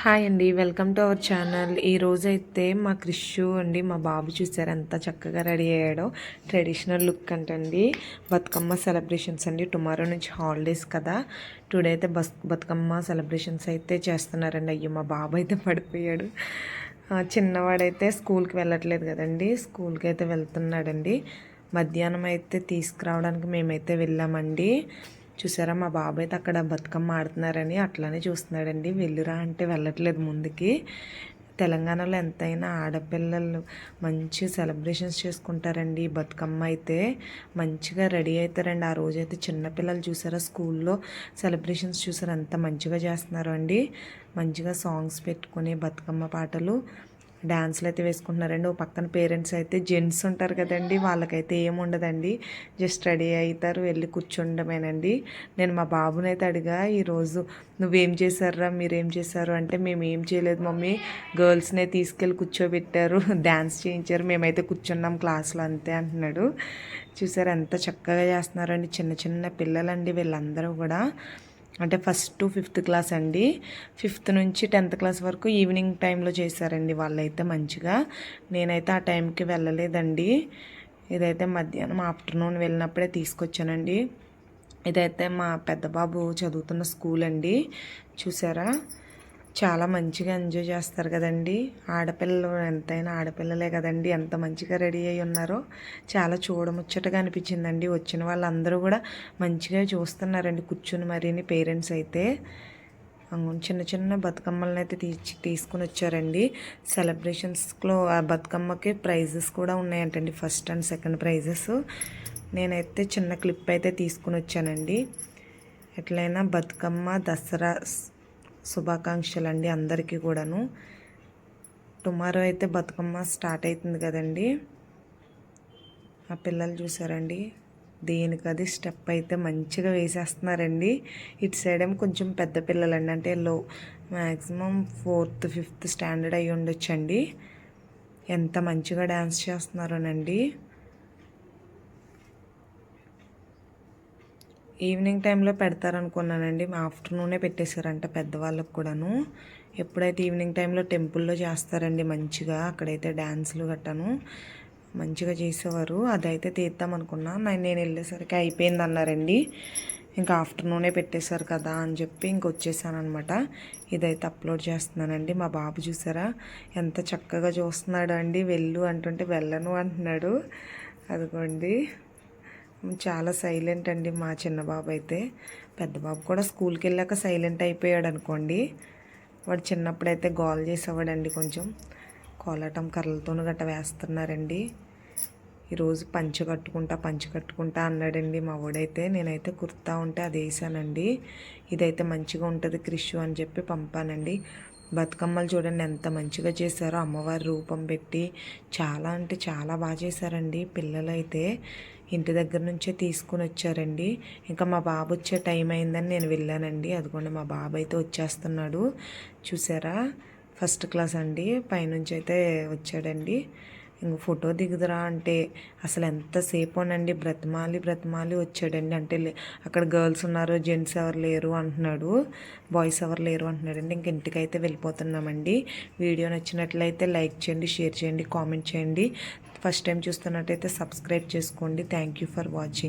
Hi అండి, welcome to our channel. ఈరోజైతే మా క్రిషు అండి, మా బాబు చూసారు ఎంత చక్కగా రెడీ అయ్యాడో. ట్రెడిషనల్ లుక్ అంటండి. బతుకమ్మ సెలబ్రేషన్స్ అండి. టుమారో నుంచి హాలిడేస్ కదా. టుడే అయితే బతుకమ్మ సెలబ్రేషన్స్ అయితే చేస్తున్నారండి. అయ్యో మా బాబు అయితే పడిపోయాడు. చిన్నవాడైతే స్కూల్కి వెళ్ళట్లేదు కదండి, స్కూల్కి అయితే వెళ్తున్నాడండి. మధ్యాహ్నం అయితే తీసుకురావడానికి మేమైతే వెళ్ళామండి. చూసారా మా బాబు అయితే అక్కడ బతుకమ్మ ఆడుతున్నారని అట్లానే చూస్తున్నాడండి. వెళ్ళిరా అంటే వెళ్ళట్లేదు ముందుకి. తెలంగాణలో ఎంతైనా ఆడపిల్లలు మంచి సెలబ్రేషన్స్ చేసుకుంటారండి. బతుకమ్మ అయితే మంచిగా రెడీ అవుతారండి. ఆ రోజైతే చిన్నపిల్లలు చూసారా స్కూల్లో సెలబ్రేషన్స్ చూసారా ఎంత మంచిగా చేస్తున్నారు అండి. మంచిగా సాంగ్స్ పెట్టుకుని బతుకమ్మ పాటలు డ్యాన్స్లు అయితే వేసుకుంటున్నారండి. ఓ పక్కన పేరెంట్స్ అయితే జెంట్స్ ఉంటారు కదండి, వాళ్ళకైతే ఏముండదండి, జస్ట్ రెడీ అవుతారు, వెళ్ళి కూర్చుండమేనండి. నేను మా బాబునైతే అడిగా ఈరోజు, నువ్వేం చేశారా, మీరేం చేశారు అంటే, మేము ఏం చేయలేదు మమ్మీ, గర్ల్స్నే తీసుకెళ్ళి కూర్చోబెట్టారు, డ్యాన్స్ చేయించారు, మేమైతే కూర్చున్నాం క్లాస్లో అంతే అంటున్నాడు. చూసారు ఎంత చక్కగా చేస్తున్నారండి. చిన్న చిన్న పిల్లలండి వీళ్ళందరూ కూడా. అంటే ఫస్ట్ టు 5th క్లాస్ అండి. 5th నుంచి 10th క్లాస్ వరకు ఈవినింగ్ టైంలో చేశారండి వాళ్ళైతే మంచిగా. నేనైతే ఆ టైంకి వెళ్ళలేదండి. ఇదైతే మధ్యాహ్నం ఆఫ్టర్నూన్ వెళ్ళినప్పుడే తీసుకొచ్చానండి. ఇదైతే మా పెద్ద బాబు చదువుతున్న స్కూల్ అండి. చూసారా చాలా మంచిగా ఎంజాయ్ చేస్తారు కదండి. ఆడపిల్లలు ఎంతైనా ఆడపిల్లలే కదండి, ఎంత మంచిగా రెడీ అయ్యి ఉన్నారో చాలా చూడముచ్చటగా అనిపించిందండి. వచ్చిన వాళ్ళందరూ కూడా మంచిగా చూస్తున్నారండి కూర్చుని మరీని. పేరెంట్స్ అయితే చిన్న చిన్న బతుకమ్మలను అయితే తీసుకుని వచ్చారండి. సెలబ్రేషన్స్లో ఆ బతుకమ్మకి ప్రైజెస్ కూడా ఉన్నాయంటండి, ఫస్ట్ అండ్ సెకండ్ ప్రైజెస్. నేనైతే చిన్న క్లిప్ అయితే తీసుకుని వచ్చానండి. ఎట్లయినా బతుకమ్మ దసరా శుభాకాంక్షలు అండి అందరికీ కూడాను. టుమారో అయితే బతుకమ్మ స్టార్ట్ అవుతుంది కదండి. ఆ పిల్లలు చూసారండి, దేనికది స్టెప్ అయితే మంచిగా వేసేస్తున్నారండి. ఇటు సైడ్ ఏమో కొంచెం పెద్ద పిల్లలండి, అంటే మ్యాక్సిమం 4th 5th స్టాండర్డ్ అయ్యి ఉండొచ్చండి. ఎంత మంచిగా డ్యాన్స్ చేస్తున్నారోనండి. ఈవినింగ్ టైంలో పెడతారనుకున్నానండి, ఆఫ్టర్నూనే పెట్టేశారంట పెద్దవాళ్ళకు కూడాను. ఎప్పుడైతే ఈవినింగ్ టైంలో టెంపుల్లో చేస్తారండి మంచిగా, అక్కడైతే డ్యాన్సులు గట్టాను మంచిగా చేసేవారు. అదైతే తీద్దాం అనుకున్నా, నేను వెళ్ళేసరికి అయిపోయింది అన్నారండి. ఇంకా ఆఫ్టర్నూనే పెట్టేశారు కదా అని చెప్పి ఇంకొచ్చేసాను అనమాట. ఇదైతే అప్లోడ్ చేస్తున్నానండి. మా బాబు చూసారా ఎంత చక్కగా చూస్తున్నాడు అండి. వెళ్ళు అంటుంటే వెళ్ళను అంటున్నాడు. అదిగోండి చాలా సైలెంట్ అండి మా చిన్న బాబు అయితే. పెద్ద బాబు కూడా స్కూల్కి వెళ్ళాక సైలెంట్ అయిపోయాడు అనుకోండి. వాడు చిన్నప్పుడైతే గోల్ చేసేవాడండి. కొంచెం కోలాటం కర్రలతోనూ గట్ట వేస్తున్నారండి. ఈరోజు పంచె కట్టుకుంటా అన్నాడండి మా వాడైతే. నేనైతే కుర్తా ఉంటే అది వేసానండి. ఇదైతే మంచిగా ఉంటుంది క్రిషు అని చెప్పి పంపానండి. బతుకమ్మలు చూడండి ఎంత మంచిగా చేశారో, అమ్మవారి రూపం పెట్టి చాలా అంటే చాలా బాగా చేశారండి. పిల్లలు అయితే ఇంటి దగ్గర నుంచే తీసుకుని వచ్చారండి. ఇంకా మా బాబు వచ్చే టైం అయిందని నేను వెళ్ళానండి. అదిగోండి మా బాబు అయితే వచ్చేస్తున్నాడు చూసారా. ఫస్ట్ క్లాస్ అండి, పైనుంచి అయితే వచ్చాడండి. ఇంక ఫోటో దిగుదురా అంటే అసలు ఎంతసేపోనండి, బ్రతిమాలి వచ్చాడండి. అంటే అక్కడ గర్ల్స్ ఉన్నారు, జెంట్స్ ఎవరు లేరు అంటున్నాడు, బాయ్స్ ఎవరు లేరు అంటున్నాడండి. ఇంక ఇంటికైతే వెళ్ళిపోతున్నామండి. వీడియో నచ్చినట్లయితే లైక్ చేయండి, షేర్ చేయండి, కామెంట్ చేయండి. ఫస్ట్ టైం చూస్తున్నట్టయితే సబ్స్క్రైబ్ చేసుకోండి. Thank you for watching.